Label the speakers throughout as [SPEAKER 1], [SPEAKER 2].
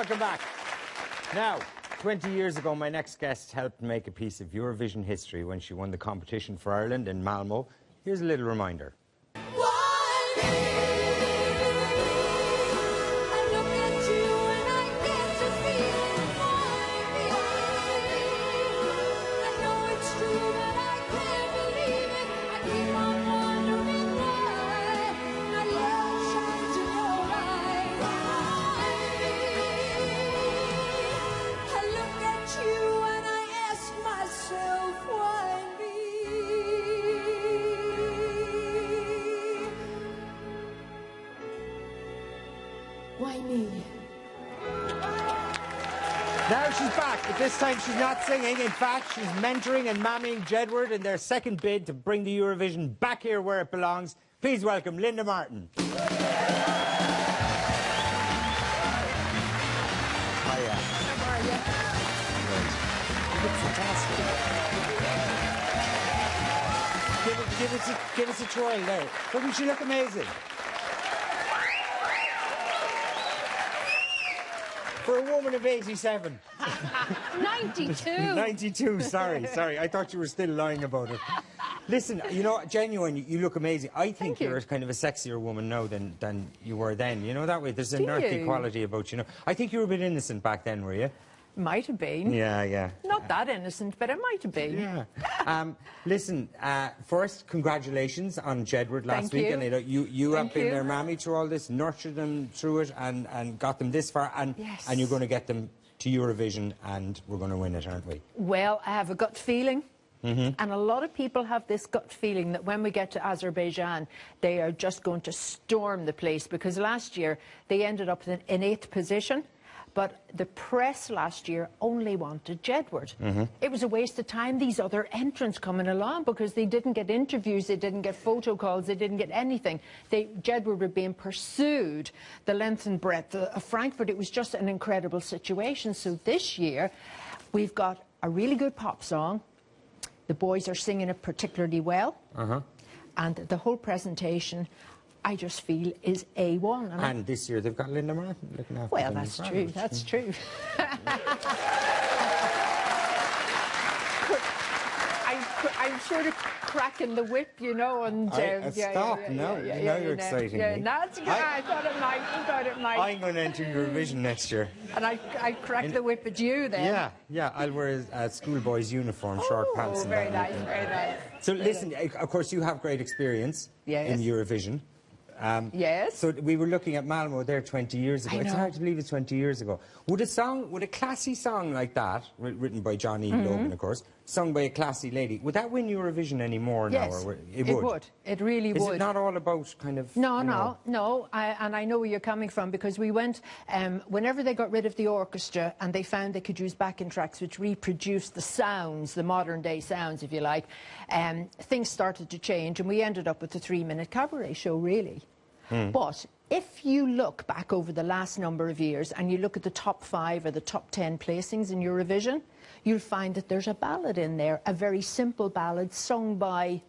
[SPEAKER 1] welcome back. Now, 20 years ago, my next guest helped make a piece of Eurovision history when she won the competition for Ireland in Malmo. Here's a little reminder.
[SPEAKER 2] Why me?
[SPEAKER 1] Now she's back, but this time she's not singing. In fact, she's mentoring and mammying Jedward in their second bid to bring the Eurovision back here where it belongs. Please welcome Linda Martin. Hiya.
[SPEAKER 2] How are you?
[SPEAKER 1] It's fantastic. Give us a twirl there. Doesn't she look amazing? For a woman of 87.
[SPEAKER 2] 92.
[SPEAKER 1] 92, sorry. I thought you were still lying about it. Listen, you know, genuine, you look amazing. I think you're kind of a sexier woman now than you were then. You know, that way there's an earthy quality about you. Know, I think you were a bit innocent back then, were you?
[SPEAKER 2] Might have been.
[SPEAKER 1] Yeah.
[SPEAKER 2] Not that innocent, but it might have been.
[SPEAKER 1] Yeah. Listen, first, congratulations on Jedward last week. And you have been their mammy through all this, nurtured them through it, and got them this far. And you're going to get them to Eurovision, and we're going to win it, aren't we? Well,
[SPEAKER 2] I have a gut feeling. And a lot of people have this gut feeling that when we get to Azerbaijan, they are just going to storm the place, because last year they ended up in 8th position. But the press last year only wanted Jedward. It was a waste of time, these other entrants coming along, because they didn't get interviews, they didn't get photo calls, they didn't get anything. Jedward were being pursued the length and breadth of Frankfurt. It was just an incredible situation. So this year, we've got a really good pop song. The boys are singing it particularly well. And the whole presentation, I just feel, is A1.
[SPEAKER 1] And this year they've got Linda Martin looking after them.
[SPEAKER 2] Well, that's true, that's true. I'm sort of cracking the whip, you know, and...
[SPEAKER 1] stop, no, now you're exciting me.
[SPEAKER 2] That's good. I thought it might.
[SPEAKER 1] I'm going to enter Eurovision next year.
[SPEAKER 2] And I crack the whip at you then.
[SPEAKER 1] Yeah, I'll wear a schoolboy's uniform, short pants and
[SPEAKER 2] very nice, very nice.
[SPEAKER 1] So listen, of course you have great experience in Eurovision.
[SPEAKER 2] Yes.
[SPEAKER 1] So we were looking at Malmo there 20 years ago. It's hard to believe it's 20 years ago. Would a classy song like that, written by Johnny Logan, of course, sung by a classy lady, would that win Eurovision anymore now? Or it would.
[SPEAKER 2] It really would.
[SPEAKER 1] Is it not all about kind of...
[SPEAKER 2] No. And I know where you're coming from, because we went, whenever they got rid of the orchestra and they found they could use backing tracks which reproduced the sounds, the modern day sounds, if you like, things started to change, and we ended up with a 3-minute cabaret show, really. But if you look back over the last number of years and you look at the top 5 or the top 10 placings in Eurovision, you'll find that there's a ballad in there, a very simple ballad sung by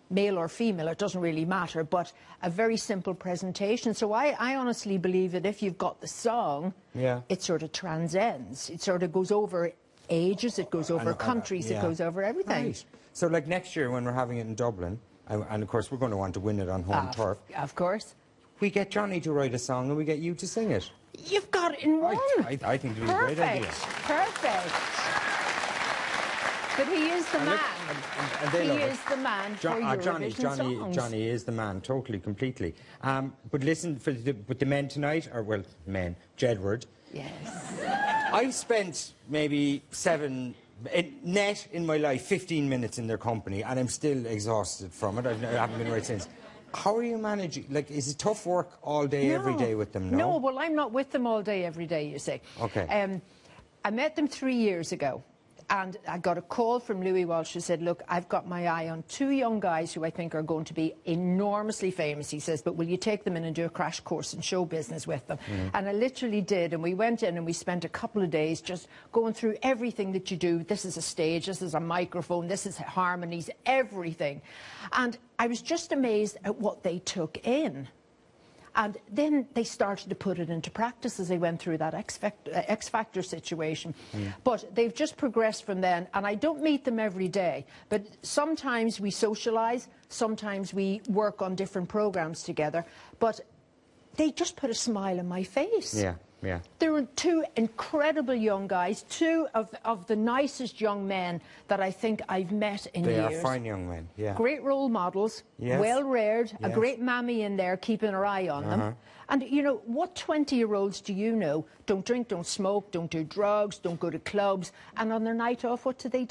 [SPEAKER 2] male or female, it doesn't really matter, but a very simple presentation. So I honestly believe that if you've got the song, it sort of transcends. It sort of goes over ages, it goes over countries, it goes over everything.
[SPEAKER 1] Right. So like next year when we're having it in Dublin, and of course we're going to want to win it on home turf.
[SPEAKER 2] Of course.
[SPEAKER 1] We get Johnny to write a song and we get you to sing it.
[SPEAKER 2] You've got it in one.
[SPEAKER 1] I think it would be a great idea.
[SPEAKER 2] Perfect. But he is the man. He is the man for Eurovision songs.
[SPEAKER 1] Johnny is the man, totally, completely. But listen, but the men tonight, or well, men, Jedward.
[SPEAKER 2] Yes.
[SPEAKER 1] I've spent maybe 7 net in my life, 15 minutes in their company, and I'm still exhausted from it. I haven't been right since. How are you managing? Like, is it tough work all day, every day with them?
[SPEAKER 2] No, well, I'm not with them all day, every day, you see.
[SPEAKER 1] Okay.
[SPEAKER 2] I met them 3 years ago, and I got a call from Louis Walsh who said, look, I've got my eye on 2 young guys who I think are going to be enormously famous, he says, but will you take them in and do a crash course in show business with them? And I literally did, and we went in and we spent a couple of days just going through everything that you do. This is a stage, this is a microphone, this is harmonies, everything. And I was just amazed at what they took in. And then they started to put it into practice as they went through that X Factor situation. But they've just progressed from then, and I don't meet them every day, but sometimes we socialise, sometimes we work on different programmes together, but they just put a smile on my face.
[SPEAKER 1] Yeah. Yeah.
[SPEAKER 2] There were two incredible young guys, two of the nicest young men that I think I've met in years.
[SPEAKER 1] They are fine young men, yeah.
[SPEAKER 2] Great role models, well-reared, a great mammy in there keeping her eye on them. And, you know, what 20-year-olds do you know don't drink, don't smoke, don't do drugs, don't go to clubs, and on their night off, what do? They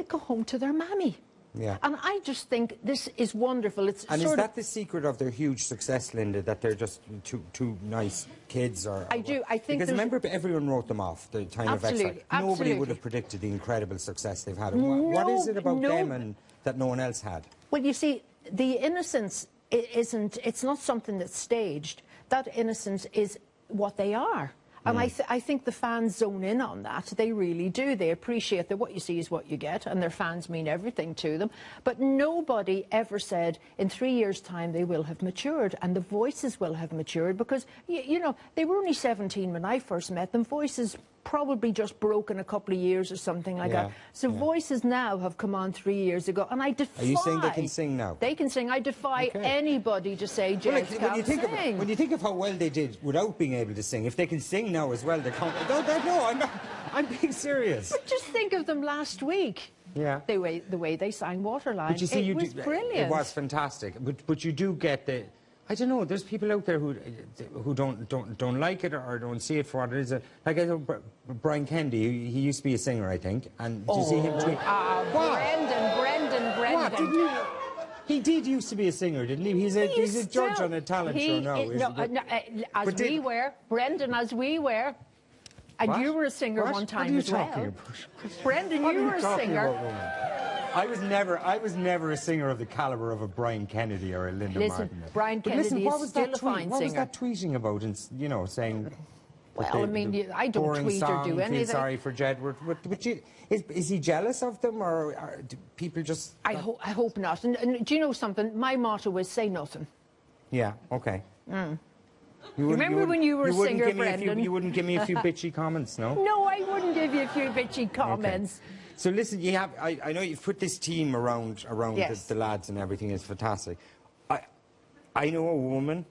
[SPEAKER 2] go home to their mammy. Yeah. And I just think this is wonderful. It's
[SPEAKER 1] and is that the secret of their huge success, Linda, that they're just two nice kids? I think because remember, everyone wrote them off, the time of X Factor. Nobody would have predicted the incredible success they've had. What is it about them and that no one else had?
[SPEAKER 2] Well, you see, the innocence it's not something that's staged. That innocence is what they are. And I think the fans zone in on that. They really do. They appreciate that what you see is what you get, and their fans mean everything to them. But nobody ever said in 3 years' time they will have matured, and the voices will have matured, because, you know, they were only 17 when I first met them. Voices probably just broken a couple of years or something like that. So voices now have come on 3 years ago, and I defy...
[SPEAKER 1] Are you saying they can sing now?
[SPEAKER 2] They can sing. I defy anybody to say Jez can't sing.
[SPEAKER 1] When you think of how well they did without being able to sing, if they can sing now as well, they can't... No, I'm being serious.
[SPEAKER 2] But just think of them last week. Yeah. The way they sang Waterline. But you see, it was brilliant.
[SPEAKER 1] It was fantastic. But you do get the... I don't know. There's people out there who don't like it or don't see it for what it is. Like I know Brian Kennedy, he used to be a singer, I think. And did you see him tweet?
[SPEAKER 2] Brendan.
[SPEAKER 1] What? Didn't you? He did used to be a singer, didn't he? He's a judge on a talent show now.
[SPEAKER 2] Brendan, as we were. And you were a singer one time as well. What are you talking about? Brendan, you were a singer.
[SPEAKER 1] I was never a singer of the calibre of a Brian Kennedy or a Linda Martin.
[SPEAKER 2] Brian Kennedy is still a fine singer.
[SPEAKER 1] What was that tweeting about? And, you know, saying...
[SPEAKER 2] Well, I mean, I don't tweet or do anything.
[SPEAKER 1] Feel sorry for Jedward. Is he jealous of them, or do people just...
[SPEAKER 2] I hope not. And do you know something? My motto is say nothing.
[SPEAKER 1] Yeah, okay.
[SPEAKER 2] Remember when you were a singer, Brendan?
[SPEAKER 1] You wouldn't give me a few bitchy comments, no?
[SPEAKER 2] No, I wouldn't give you a few bitchy comments.
[SPEAKER 1] Okay. So listen, you have. I know you've put this team around the lads and everything is fantastic. I know a woman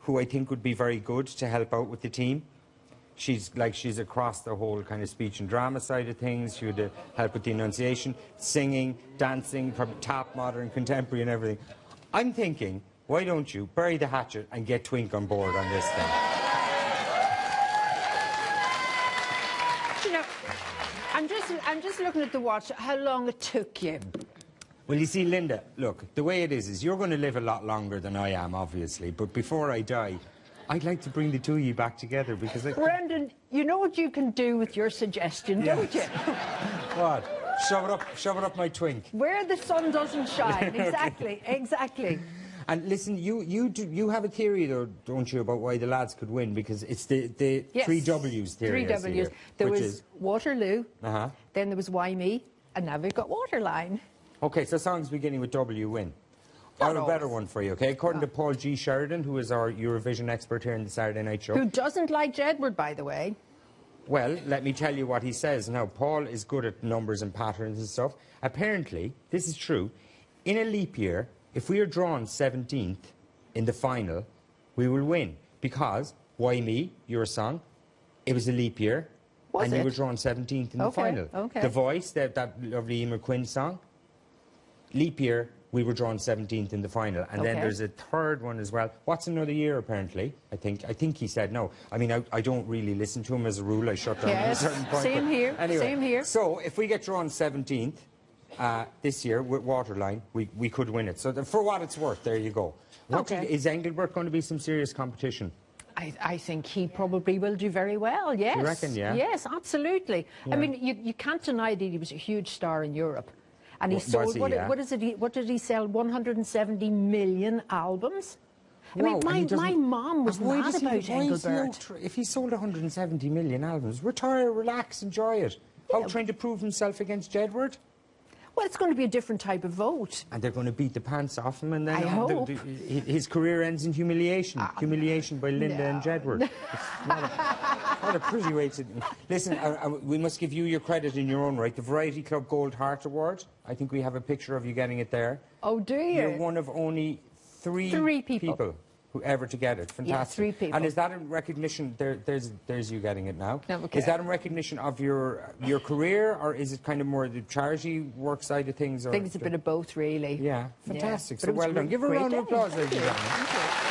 [SPEAKER 1] who I think would be very good to help out with the team. She's across the whole kind of speech and drama side of things. She would help with the enunciation, singing, dancing, probably tap, modern, contemporary and everything. I'm thinking, why don't you bury the hatchet and get Twink on board on this thing?
[SPEAKER 2] You know, I'm just looking at the watch, how long it took you.
[SPEAKER 1] Well, you see, Linda, look, the way it is you're going to live a lot longer than I am, obviously, but before I die, I'd like to bring the two of you back together, because...
[SPEAKER 2] Brendan, you know what you can do with your suggestion, don't you?
[SPEAKER 1] What? Shove it up my Twink.
[SPEAKER 2] Where the sun doesn't shine, exactly.
[SPEAKER 1] And listen, you have a theory, though, don't you, about why the lads could win? Because it's the three W's theory.
[SPEAKER 2] 3 W's. There was Waterloo, then there was Why Me, and now we've got Waterline.
[SPEAKER 1] OK, so songs beginning with W win. I have a better one for you, OK? According to Paul G. Sheridan, who is our Eurovision expert here in the Saturday Night Show.
[SPEAKER 2] Who doesn't like Jedward, by the way.
[SPEAKER 1] Well, let me tell you what he says. Now, Paul is good at numbers and patterns and stuff. Apparently, this is true, in a leap year, if we are drawn 17th in the final, we will win. Because, Why Me, your song, it was a leap year. And you were drawn 17th in the final.
[SPEAKER 2] Okay.
[SPEAKER 1] The Voice, that lovely Emer Quinn song, leap year, we were drawn 17th in the final. And then there's a third one as well. What's Another Year, apparently? I think he said no. I mean, I don't really listen to him as a rule. I shut down at a certain point.
[SPEAKER 2] Same here.
[SPEAKER 1] Anyway,
[SPEAKER 2] same here.
[SPEAKER 1] So if we get drawn 17th this year with Waterline, we could win it. So for what it's worth, there you go. Is Engelbert going to be some serious competition?
[SPEAKER 2] I think he probably will do very well, yes.
[SPEAKER 1] You reckon, yeah?
[SPEAKER 2] Yes, absolutely. Yeah. I mean, you can't deny that he was a huge star in Europe. And he sold, what did he sell, 170 million albums? Wow. I mean, my mom was mad about Engelbert.
[SPEAKER 1] If he sold 170 million albums, retire, relax, enjoy it. Out trying to prove himself against Jedward?
[SPEAKER 2] Well, it's going to be a different type of vote.
[SPEAKER 1] And they're going to beat the pants off him, and then
[SPEAKER 2] I hope.
[SPEAKER 1] His career ends in humiliation. Humiliation by Linda and Jedward. What a pretty way to... Listen, we must give you your credit in your own right. The Variety Club Gold Heart Award, I think we have a picture of you getting it there.
[SPEAKER 2] Oh, do you?
[SPEAKER 1] You're one of only three people who ever to get it. Fantastic.
[SPEAKER 2] Yeah, 3 people.
[SPEAKER 1] And is that in recognition, there's you getting it now.
[SPEAKER 2] Okay.
[SPEAKER 1] Is that in recognition of your career, or is it kind of more the charity work side of things? Or
[SPEAKER 2] I think it's a bit of both, really.
[SPEAKER 1] Yeah, fantastic.
[SPEAKER 2] Yeah.
[SPEAKER 1] So well done. Give a round of applause, ladies and gentlemen.